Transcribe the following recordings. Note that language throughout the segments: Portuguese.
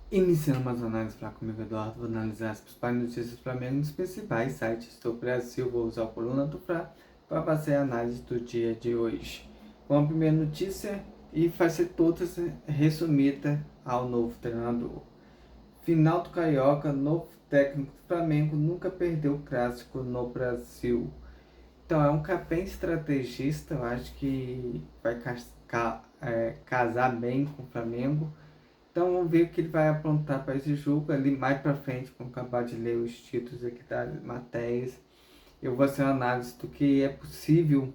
Iniciando mais análises para comigo, Eduardo, vou analisar as principais notícias do Flamengo nos principais sites do Brasil. Vou usar a coluna do Fla para fazer a análise do dia de hoje. Bom, a primeira notícia, e vai ser toda resumida ao novo treinador. Final do Carioca, novo técnico do Flamengo nunca perdeu o clássico no Brasil. Então é um cara bem estrategista, eu acho que vai casar bem com o Flamengo. Então vamos ver o que ele vai aprontar para esse jogo ali mais para frente, quando acabar de ler os títulos aqui das matérias. Eu vou fazer uma análise do que é possível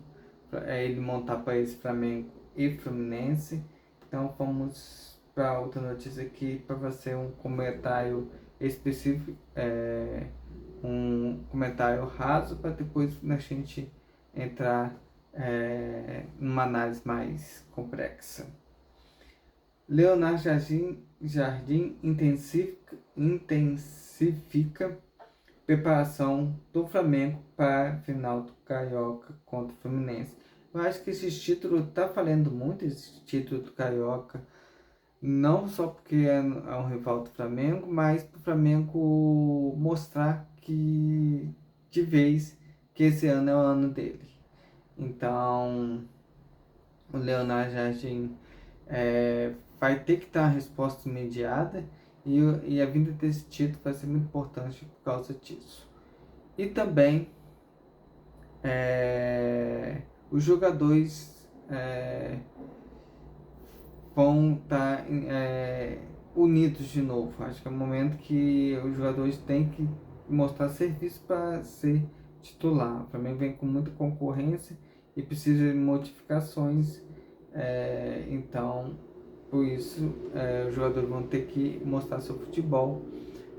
ele montar para esse Flamengo e Fluminense. Então vamos para outra notícia aqui para você um comentário específico, um comentário raso para depois a gente entrar numa análise mais complexa. Leonardo Jardim intensifica preparação do Flamengo para a final do Carioca contra o Fluminense. Eu acho que esse título está valendo muito, esse título do Carioca, não só porque é um rival do Flamengo, mas para o Flamengo mostrar que de vez que esse ano é o ano dele. Então, o Leonardo Jardim vai ter que dar uma resposta imediata e a vinda desse título vai ser muito importante por causa disso. E também os jogadores vão estar unidos de novo. Acho que é o momento que os jogadores têm que mostrar serviço para ser titular. O Flamengo vem com muita concorrência e precisa de modificações. Então, por isso, os jogadores vão ter que mostrar seu futebol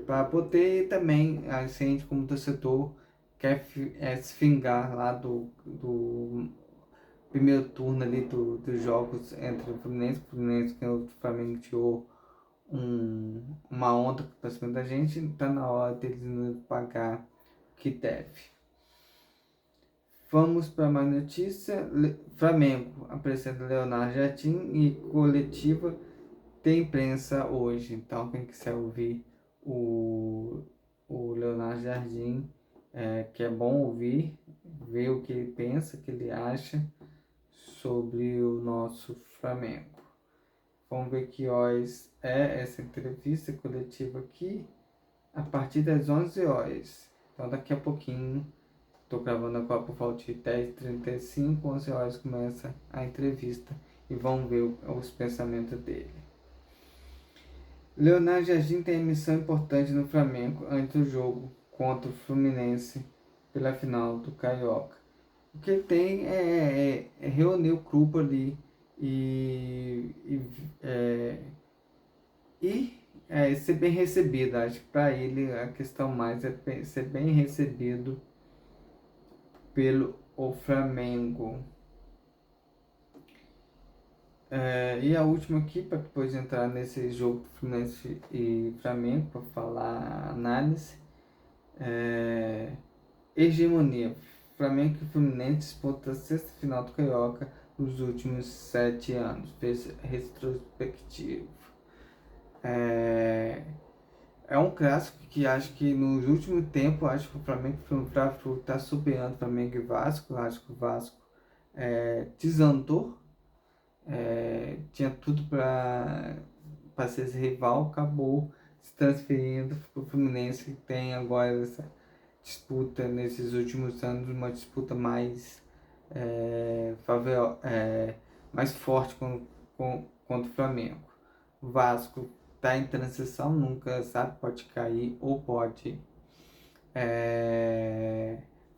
para poder também, a gente como torcedor, quer se vingar lá do primeiro turno ali dos jogos entre o Fluminense que o Flamengo tirou uma onda pra cima da gente, tá na hora deles nos pagar o que deve. Vamos para mais notícia. Flamengo apresenta Leonardo Jardim e coletiva de imprensa hoje. Então, quem quiser ouvir o Leonardo Jardim, que é bom ouvir, ver o que ele pensa, o que ele acha sobre o nosso Flamengo. Vamos ver que horas é essa entrevista coletiva aqui, a partir das 11 horas. Então, daqui a pouquinho. Estou gravando agora por volta de 10h35, 11 horas começa a entrevista e vamos ver os pensamentos dele. Leonardo Jardim tem missão importante no Flamengo antes do jogo contra o Fluminense pela final do Carioca. O que ele tem é reunir o grupo ali e ser bem recebido. Acho que para ele a questão mais é ser bem recebido pelo o Flamengo. E a última aqui, para depois entrar nesse jogo do Fluminense e Flamengo, para falar a análise. Hegemonia. Flamengo e Fluminense disputam a sexta final do Carioca nos últimos 7 anos. Fez retrospectivo. É um clássico que acho que nos últimos tempos, acho que o Flamengo está superando o Flamengo e Vasco. Acho que o Vasco desandou. Tinha tudo para ser esse rival, acabou se transferindo para o Fluminense, que tem agora essa disputa nesses últimos anos, uma disputa mais mais forte contra o Flamengo. O Vasco está em transição, nunca sabe, pode cair ou pode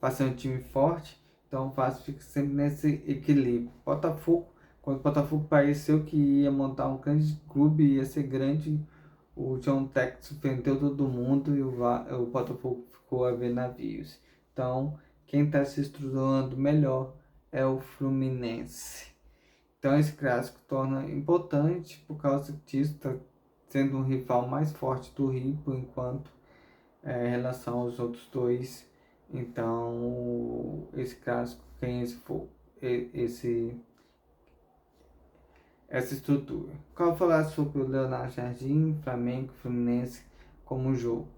fazer um time forte, então o Vasco fica sempre nesse equilíbrio. Botafogo, quando o Botafogo pareceu que ia montar um grande clube, ia ser grande, o John Tex vendeu todo mundo e o Botafogo ficou a ver navios. Então, quem está se estruturando melhor é o Fluminense. Então, esse clássico torna importante por causa disso, está sendo um rival mais forte do Rio por enquanto, em relação aos outros dois. Então, esse clássico tem esse essa estrutura. Qual falar sobre o Leonardo Jardim, Flamengo, Fluminense como jogo?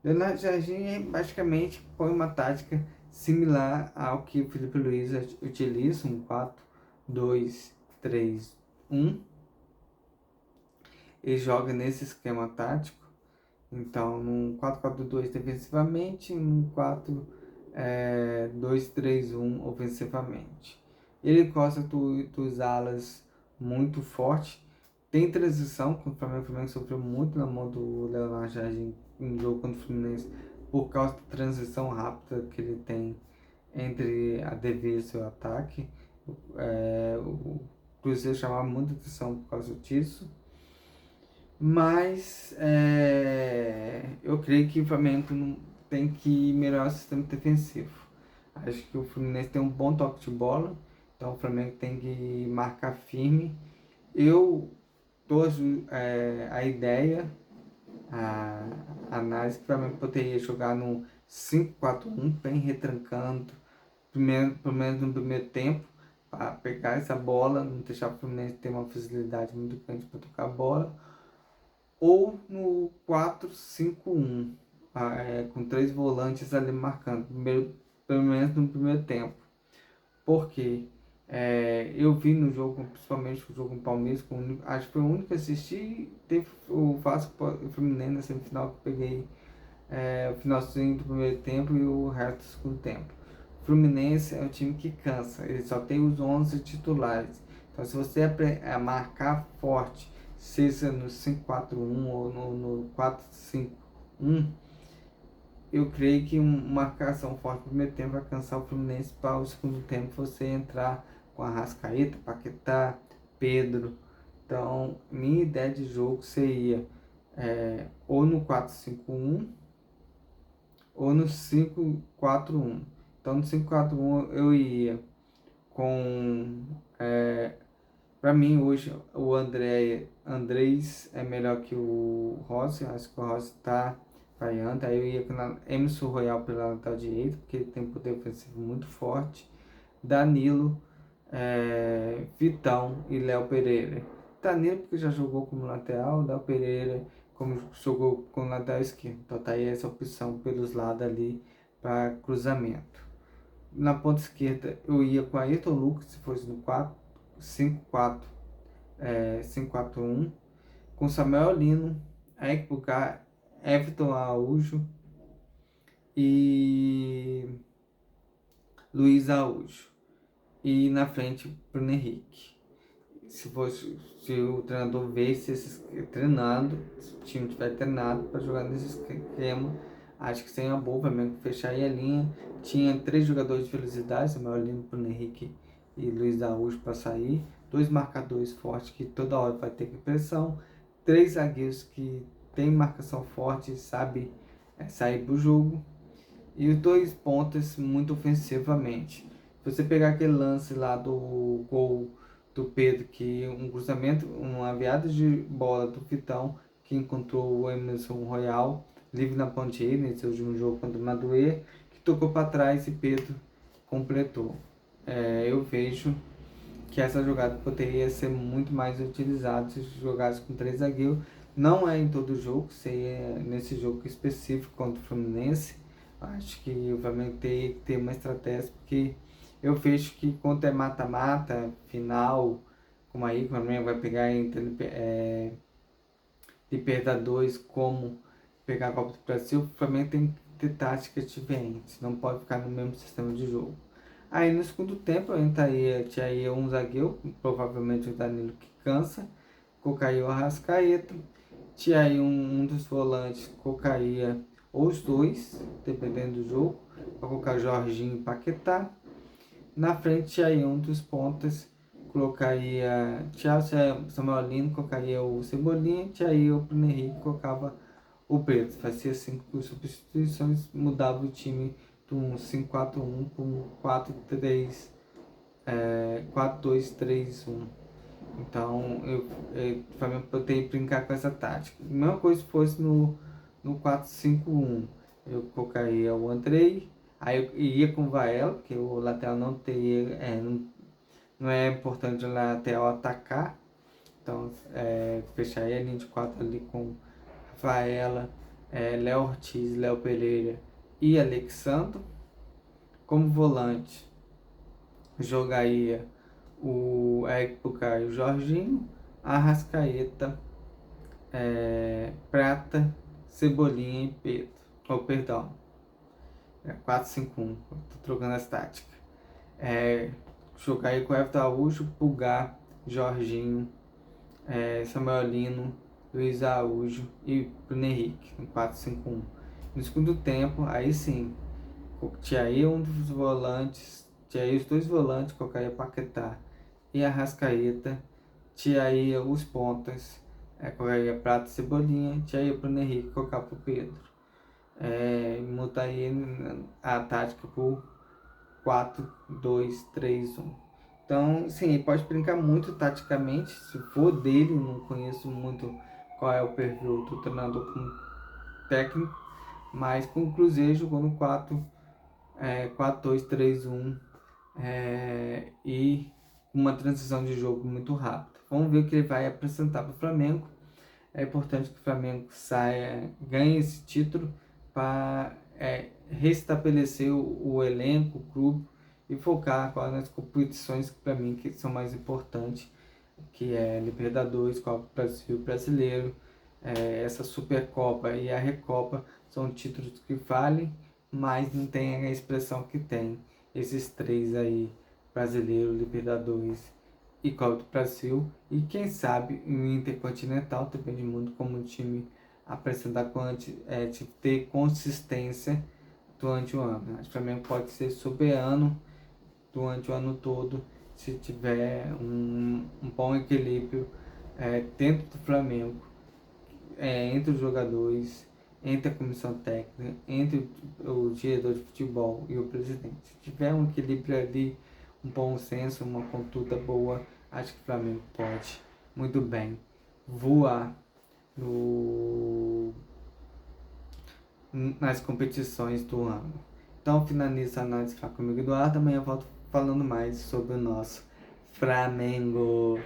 Leonardo Jardim basicamente põe uma tática similar ao que o Felipe Luiz utiliza, um 4-2-3-1. Ele joga nesse esquema tático. Então, num 4-4-2 defensivamente, num 4-2-3-1 ofensivamente. Ele gosta dos alas muito forte. Tem transição, o Flamengo sofreu muito na mão do Leonardo Jardim em jogo contra o Fluminense por causa da transição rápida que ele tem entre a defesa e o ataque. O Cruzeiro chamava muita atenção por causa disso. Mas eu creio que o Flamengo tem que melhorar o sistema defensivo. Acho que o Fluminense tem um bom toque de bola, então o Flamengo tem que marcar firme. Eu dou a ideia, a análise que o Flamengo poderia jogar no 5-4-1, bem retrancando, pelo menos no primeiro tempo, para pegar essa bola, não deixar o Fluminense ter uma facilidade muito grande para tocar a bola, ou no 4-5-1, com três volantes ali marcando, pelo menos no primeiro tempo. Porque eu vi no jogo, principalmente o jogo com o Palmeiras, acho que foi o único que assisti, teve o Vasco e o Fluminense na semifinal, que eu peguei o finalzinho do primeiro tempo e o resto do segundo tempo. O Fluminense é um time que cansa, ele só tem os 11 titulares. Então, se você marcar forte, seja no 5-4-1 ou no 4-5-1, eu creio que uma marcação forte no primeiro tempo vai cansar o Fluminense para o segundo tempo você entrar com a Arrascaeta, Paquetá, Pedro. Então, minha ideia de jogo seria ou no 4-5-1 ou no 5-4-1. Então, no 5-4-1 eu ia com... para mim, hoje, o Andrés é melhor que o Rossi. Acho que o Rossi está falhando. Aí eu ia com Emerson Royal pela lateral direita, porque ele tem um poder ofensivo muito forte. Danilo, Vitão e Léo Pereira. Danilo, porque já jogou como lateral. Léo Pereira, como jogou como lateral esquerdo. Então tá aí essa opção pelos lados ali para cruzamento. Na ponta esquerda eu ia com Ayrton Lucas, se fosse no 5-4-1, com Samuel Lino, Eric Bucar, Everton Araújo e Luiz Araújo. E na frente, Bruno Henrique. Se o treinador vesse treinando, se o time tiver treinado para jogar nesse esquema, acho que seria boa para mim fechar aí a linha. Tinha 3 jogadores de velocidade, Samuel Lino, Bruno Henrique e Luiz Araújo para sair. 2 marcadores fortes que toda hora vai ter que pressão. 3 zagueiros que tem marcação forte e sabe sair do jogo. E os 2 pontas muito ofensivamente. Se você pegar aquele lance lá do gol do Pedro, que um cruzamento, uma viada de bola do Vitão, que encontrou o Emerson Royal livre na ponteira nesse último jogo contra o Madureira, que tocou para trás e Pedro completou. Eu vejo que essa jogada poderia ser muito mais utilizada se jogasse com 3 zagueiros. Não é em todo jogo, seria nesse jogo específico contra o Fluminense. Acho que o Flamengo tem que ter uma estratégia, porque eu vejo que quando é mata-mata, final, como aí o Flamengo vai pegar entre Libertadores, como pegar a Copa do Brasil, o Flamengo tem que ter táticas diferentes, não pode ficar no mesmo sistema de jogo. Aí no segundo tempo eu tinha um zagueiro, provavelmente o Danilo, que cansa, colocaria o Arrascaeta, tinha aí um dos volantes, colocaria ou os dois, dependendo do jogo, para colocar Jorginho e Paquetá. Na frente tinha aí um dos pontas, colocaria Thiago Samuel Lino, colocaria o Cebolinha, tinha aí o Bruno Henrique, colocava o Pedro. Fazia 5 substituições, mudava o time de um 5-4-1 para um 4-2-3-1. Então, eu também poderia brincar com essa tática. A mesma coisa se fosse no 4-5-1. Eu colocaria o Andrei, aí eu iria com o Vael, porque o lateral não teria, não é importante o lateral atacar. Então, fecharia a linha de 4 ali com Rafaela, Léo Ortiz, Léo Pereira e Alexandro. Como volante, jogaria o Eric Pucá e o Jorginho, Arrascaeta, Prata, Cebolinha e Pedro. Perdão, 4-5-1, tô trocando as táticas. Jogaria com o Everton Araújo, Pulgar, Jorginho, Samuel Lino, Luiz Araújo e Bruno Henrique, no 4-5-1. No segundo tempo, aí sim, tiraria um dos volantes, tiraria os dois volantes, colocaria Paquetá e Arrascaeta, tiraria os pontas, colocaria Prata e Cebolinha, tiraria Bruno Henrique e colocaria pro Pedro. Montaria a tática por 4-2-3-1. Então, sim, ele pode brincar muito taticamente, se for dele, não conheço muito qual é o perfil do treinador como técnico, mas com o Cruzeiro jogou no 4-2-3-1 e uma transição de jogo muito rápida. Vamos ver o que ele vai apresentar para o Flamengo. É importante que o Flamengo ganhe esse título para restabelecer o elenco, o grupo e focar agora nas competições que para mim que são mais importantes, que é Libertadores, Copa do Brasil, Brasileiro, essa Supercopa e a Recopa são títulos que valem, mas não tem a expressão que tem esses três aí, Brasileiro, Libertadores e Copa do Brasil, e quem sabe o Intercontinental, depende muito como o time apresentar, de ter consistência durante o ano. Acho que o Flamengo pode ser soberano durante o ano todo se tiver um bom equilíbrio dentro do Flamengo, entre os jogadores, entre a comissão técnica, entre o diretor de futebol e o presidente. Se tiver um equilíbrio ali, um bom senso, uma conduta boa, acho que o Flamengo pode muito bem voar nas competições do ano. Então finaliza a análise Fala Comigo Eduardo. Amanhã eu volto falando mais sobre o nosso Flamengo.